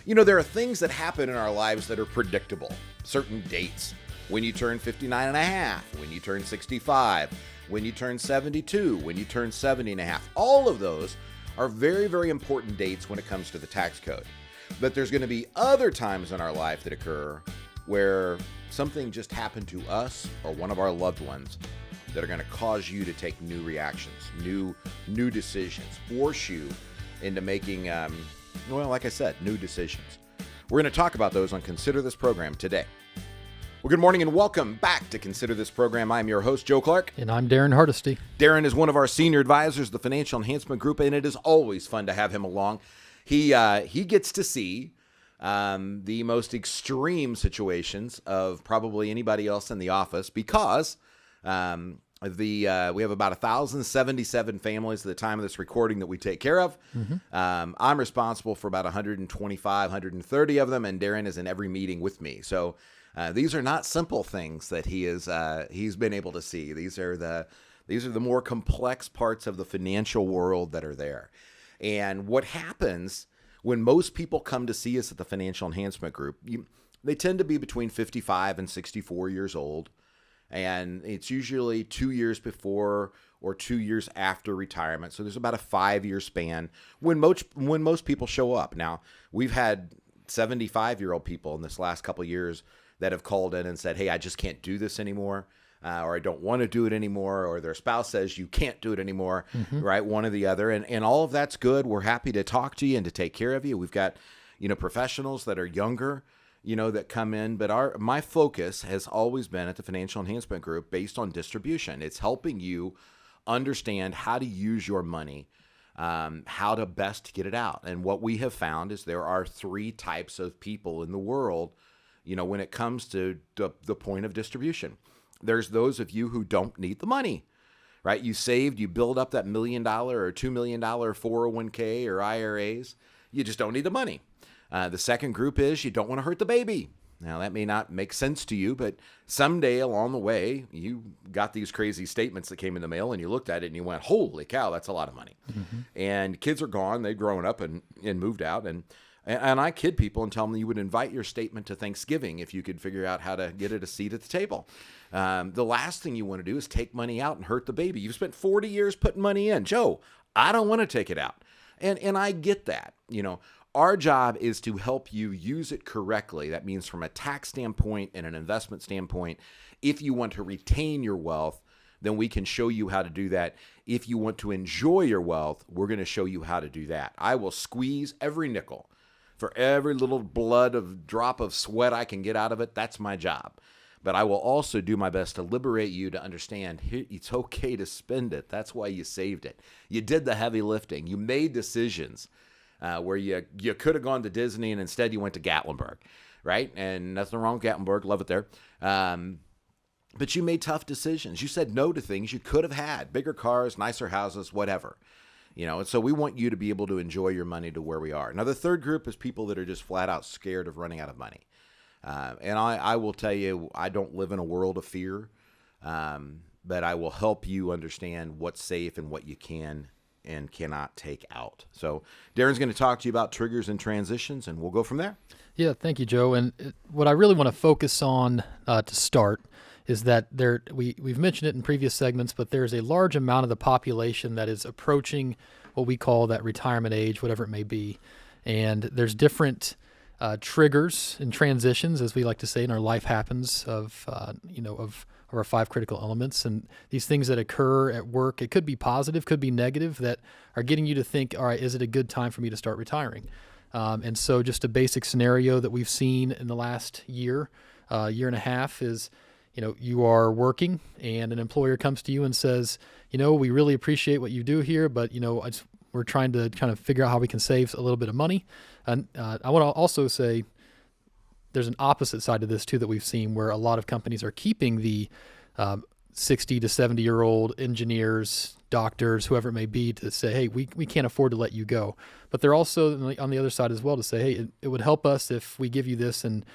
There are things that happen in our lives that are predictable. Certain dates, when you turn 59 and a half, when you turn 65, when you turn 72, when you turn 70 and a half. All of those are very, very important dates when it comes to the tax code. But there's going to be other times in our life that occur where something just happened to us or one of our loved ones that are going to cause you to take new reactions, new decisions, force you into making, like I said, new decisions. We're going to talk about those on Consider This Program today. Well, good morning and welcome back to Consider This Program. I'm your host, Joe Clark. And I'm Daren Hardesty. Daren is one of our senior advisors of the Financial Enhancement Group, and it is always fun to have him along. He gets to see the most extreme situations of probably anybody else in the office because we have about 1,077 families at the time of this recording that we take care of. Mm-hmm. I'm responsible for about 125, 130 of them, and Daren is in every meeting with me. So these are not simple things that he's been able to see. These are the more complex parts of the financial world that are there. And what happens when most people come to see us at the Financial Enhancement Group, they tend to be between 55 and 64 years old. And it's usually 2 years before or 2 years after retirement. So there's about a 5-year span when most people show up. Now, we've had 75-year-old people in this last couple of years that have called in and said, hey, I just can't do this anymore. Or I don't want to do it anymore, or their spouse says you can't do it anymore, right? One or the other. And all of that's good. We're happy to talk to you and to take care of you. We've got, professionals that are younger, that come in. But my focus has always been at the Financial Enhancement Group based on distribution. It's helping you understand how to use your money, how to best get it out. And what we have found is there are 3 types of people in the world, when it comes to the point of distribution. There's those of you who don't need the money, right? You saved, you build up that $1 million or $2 million 401k or IRAs. You just don't need the money. The second group is you don't want to hurt the baby. Now, that may not make sense to you, but someday along the way, you got these crazy statements that came in the mail and you looked at it and you went, holy cow, that's a lot of money. Mm-hmm. And kids are gone. They've grown up and moved out. And I kid people and tell them you would invite your statement to Thanksgiving if you could figure out how to get it a seat at the table. The last thing you want to do is take money out and hurt the baby. You've spent 40 years putting money in. Joe, I don't want to take it out. And I get that. Our job is to help you use it correctly. That means from a tax standpoint and an investment standpoint. If you want to retain your wealth, then we can show you how to do that. If you want to enjoy your wealth, we're going to show you how to do that. I will squeeze every nickel. For every little drop of sweat I can get out of it, that's my job. But I will also do my best to liberate you to understand it's okay to spend it. That's why you saved it. You did the heavy lifting. You made decisions where you could have gone to Disney and instead you went to Gatlinburg, right? And nothing wrong with Gatlinburg. Love it there. But you made tough decisions. You said no to things you could have had. Bigger cars, nicer houses, whatever. And so we want you to be able to enjoy your money to where we are. Now, the third group is people that are just flat out scared of running out of money. And I will tell you, I don't live in a world of fear, but I will help you understand what's safe and what you can and cannot take out. So Daren's going to talk to you about triggers and transitions, and we'll go from there. Yeah, thank you, Joe. And what I really want to focus on to start is that we've mentioned it in previous segments, but there's a large amount of the population that is approaching what we call that retirement age, whatever it may be. And there's different triggers and transitions, as we like to say, in our life happens of our 5 critical elements. And these things that occur at work, it could be positive, could be negative, that are getting you to think, all right, is it a good time for me to start retiring? And so just a basic scenario that we've seen in the last year and a half is, you are working and an employer comes to you and says, we really appreciate what you do here, but, we're trying to kind of figure out how we can save a little bit of money. And I want to also say there's an opposite side to this too that we've seen where a lot of companies are keeping the 60 to 70-year-old engineers, doctors, whoever it may be, to say, hey, we can't afford to let you go. But they're also on the other side as well to say, hey, it would help us if we give you this and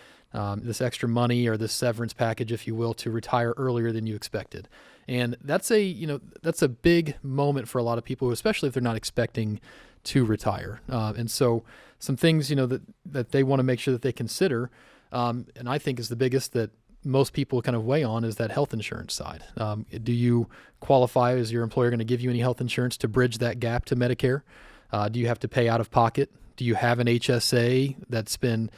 this extra money or this severance package, if you will, to retire earlier than you expected. And that's a big moment for a lot of people, especially if they're not expecting to retire. And so some things, that they want to make sure that they consider, and I think is the biggest that most people kind of weigh on is that health insurance side. Do you qualify? Is your employer going to give you any health insurance to bridge that gap to Medicare? Do you have to pay out of pocket? Do you have an HSA that's been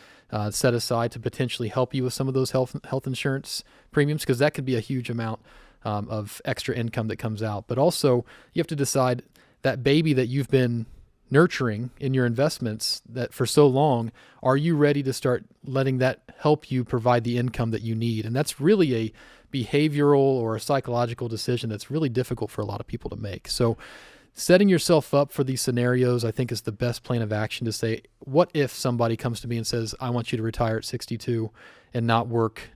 set aside to potentially help you with some of those health insurance premiums? Because that could be a huge amount of extra income that comes out. But also, you have to decide that baby that you've been nurturing in your investments that for so long, are you ready to start letting that help you provide the income that you need? And that's really a behavioral or a psychological decision that's really difficult for a lot of people to make. So setting yourself up for these scenarios, I think, is the best plan of action to say, what if somebody comes to me and says, I want you to retire at 62 and not work,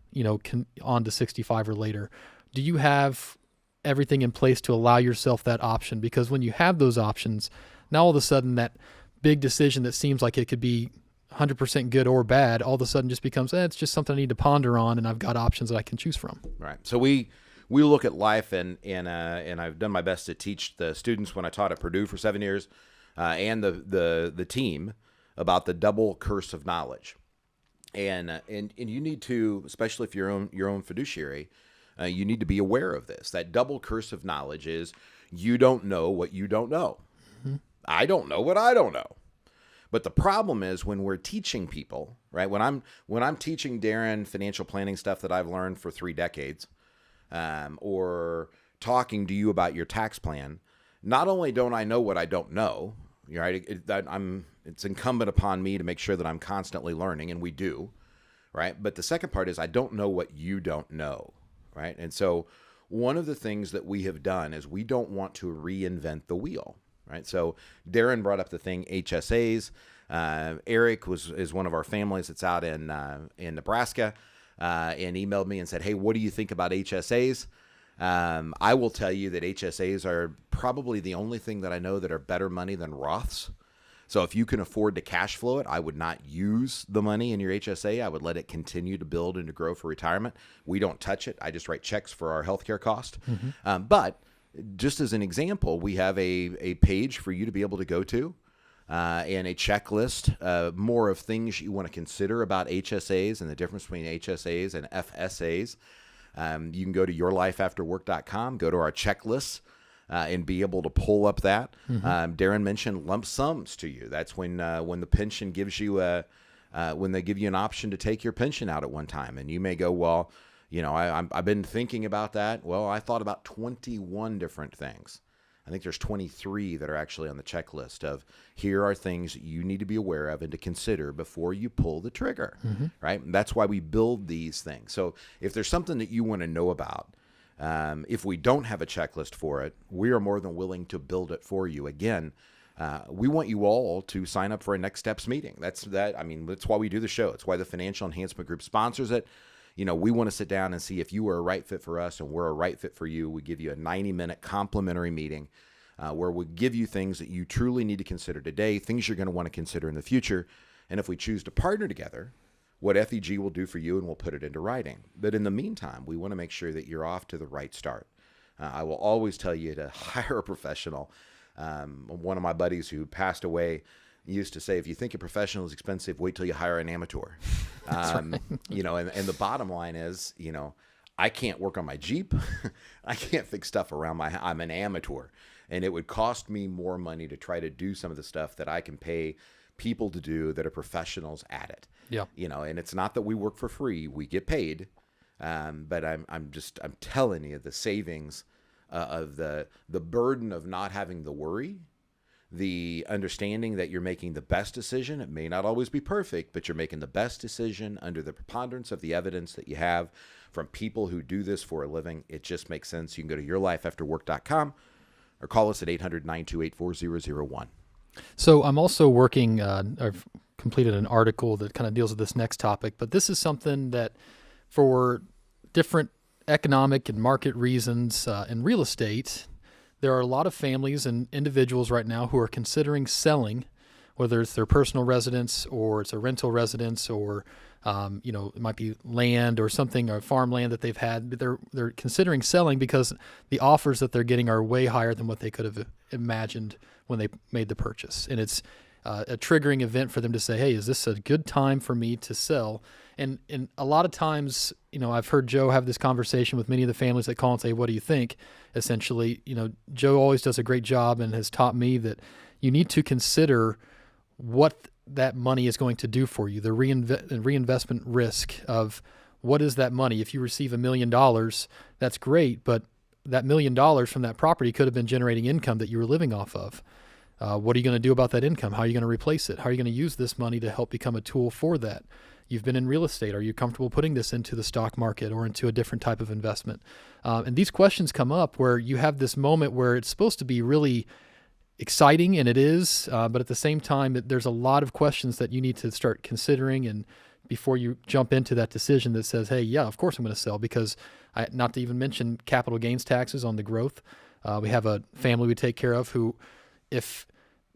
on to 65 or later? Do you have everything in place to allow yourself that option? Because when you have those options, now all of a sudden that big decision that seems like it could be 100% good or bad, all of a sudden just becomes, it's just something I need to ponder on, and I've got options that I can choose from. Right. So we look at life, and I've done my best to teach the students when I taught at Purdue for 7 years, and the team about the double curse of knowledge, and you need to, especially if you're your own fiduciary, you need to be aware of this. That double curse of knowledge is you don't know what you don't know. Mm-hmm. I don't know what I don't know. But the problem is when we're teaching people, right? When I'm teaching Daren financial planning stuff that I've learned for 3 decades, or talking to you about your tax plan, not only don't I know what I don't know, right? It's incumbent upon me to make sure that I'm constantly learning, and we do, right? But the second part is I don't know what you don't know, right? And so one of the things that we have done is we don't want to reinvent the wheel, right? So Daren brought up the thing HSAs. Eric is one of our families that's out in Nebraska, and emailed me and said, hey, what do you think about HSAs? I will tell you that HSAs are probably the only thing that I know that are better money than Roths. So if you can afford to cash flow it, I would not use the money in your HSA. I would let it continue to build and to grow for retirement. We don't touch it. I just write checks for our healthcare cost. Mm-hmm. But just as an example, we have a page for you to be able to go to, and a checklist, more of things you want to consider about HSAs and the difference between HSAs and FSAs. You can go to yourlifeafterwork.com, go to our checklists, and be able to pull up that. Mm-hmm. Daren mentioned lump sums to you. That's when the pension gives you when they give you an option to take your pension out at one time, and you may go, well, I've been thinking about that. Well, I thought about 21 different things. I think there's 23 that are actually on the checklist of here are things you need to be aware of and to consider before you pull the trigger, mm-hmm. right? And that's why we build these things. So if there's something that you want to know about, if we don't have a checklist for it, we are more than willing to build it for you. Again, we want you all to sign up for a Next Steps meeting. That's why we do the show. It's why the Financial Enhancement Group sponsors it. We want to sit down and see if you are a right fit for us and we're a right fit for you. We give you a 90-minute complimentary meeting where we give you things that you truly need to consider today, things you're going to want to consider in the future. And if we choose to partner together, what FEG will do for you, and we'll put it into writing. But in the meantime, we want to make sure that you're off to the right start. I will always tell you to hire a professional. One of my buddies who passed away used to say, if you think a professional is expensive, wait till you hire an amateur. Right. And the bottom line is, I can't work on my Jeep. I can't fix stuff around I'm an amateur. And it would cost me more money to try to do some of the stuff that I can pay people to do that are professionals at it. Yeah. And it's not that we work for free, we get paid. But I'm telling you, the savings of the burden of not having the worry, the understanding that you're making the best decision. It may not always be perfect, but you're making the best decision under the preponderance of the evidence that you have from people who do this for a living. It just makes sense. You can go to yourlifeafterwork.com or call us at 800-928-4001. So I'm also working, I've completed an article that kind of deals with this next topic, but this is something that for different economic and market reasons in real estate, there are a lot of families and individuals right now who are considering selling whether it's their personal residence or it's a rental residence or it might be land or something, or farmland that they've had. But they're considering selling because the offers that they're getting are way higher than what they could have imagined when they made the purchase. And it's a triggering event for them to say, hey, is this a good time for me to sell? And a lot of times, I've heard Joe have this conversation with many of the families that call and say, what do you think? Essentially, Joe always does a great job and has taught me that you need to consider what that money is going to do for you, the reinvestment risk of what is that money. If you receive $1 million, that's great, but that $1 million from that property could have been generating income that you were living off of. What are you going to do about that income? How are you going to replace it? How are you going to use this money to help become a tool for that? You've been in real estate. Are you comfortable putting this into the stock market or into a different type of investment? And these questions come up where you have this moment where it's supposed to be really exciting, and it is, but at the same time, there's a lot of questions that you need to start considering, and before you jump into that decision that says, hey, yeah, of course I'm going to sell, because not to even mention capital gains taxes on the growth. We have a family we take care of who, if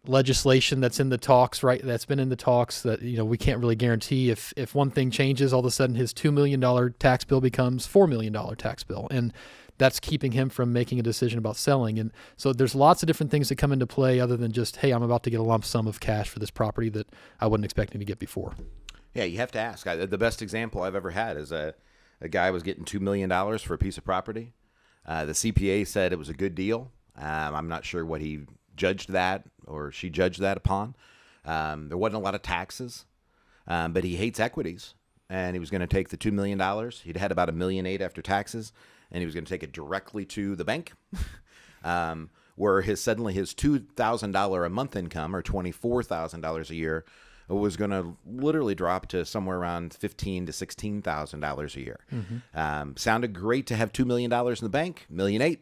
legislation that's in the talks, right, that's been in the talks that, we can't really guarantee if one thing changes, all of a sudden his $2 million tax bill becomes $4 million tax bill. And that's keeping him from making a decision about selling. And so there's lots of different things that come into play other than just, hey, I'm about to get a lump sum of cash for this property that I wasn't expecting to get before. Yeah, you have to ask. The best example I've ever had is a guy was getting $2 million for a piece of property. The CPA said it was a good deal. I'm not sure what he judged that or she judged that upon. There wasn't a lot of taxes, but he hates equities. And he was going to take the $2 million. He'd had about $1.8 million after taxes. And he was going to take it directly to the bank, where suddenly his $2,000 a month income, or $24,000 a year, was going to literally drop to somewhere around $15,000 to $16,000 a year. Mm-hmm. Sounded great to have $2 million in the bank, $1.8 million,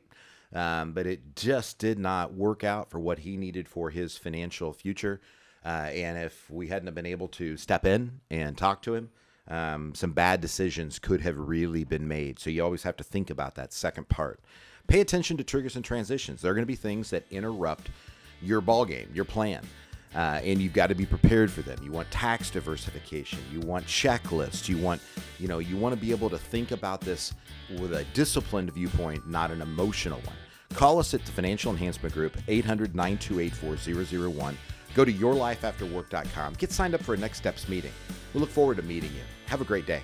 but it just did not work out for what he needed for his financial future. And if we hadn't have been able to step in and talk to him, some bad decisions could have really been made. So you always have to think about that second part. Pay attention to triggers and transitions. There are going to be things that interrupt your ball game, your plan, and you've got to be prepared for them. You want tax diversification. You want checklists. You want to be able to think about this with a disciplined viewpoint, not an emotional one. Call us at the Financial Enhancement Group, 800-928-4001. Go to yourlifeafterwork.com. Get signed up for a Next Steps meeting. We look forward to meeting you. Have a great day.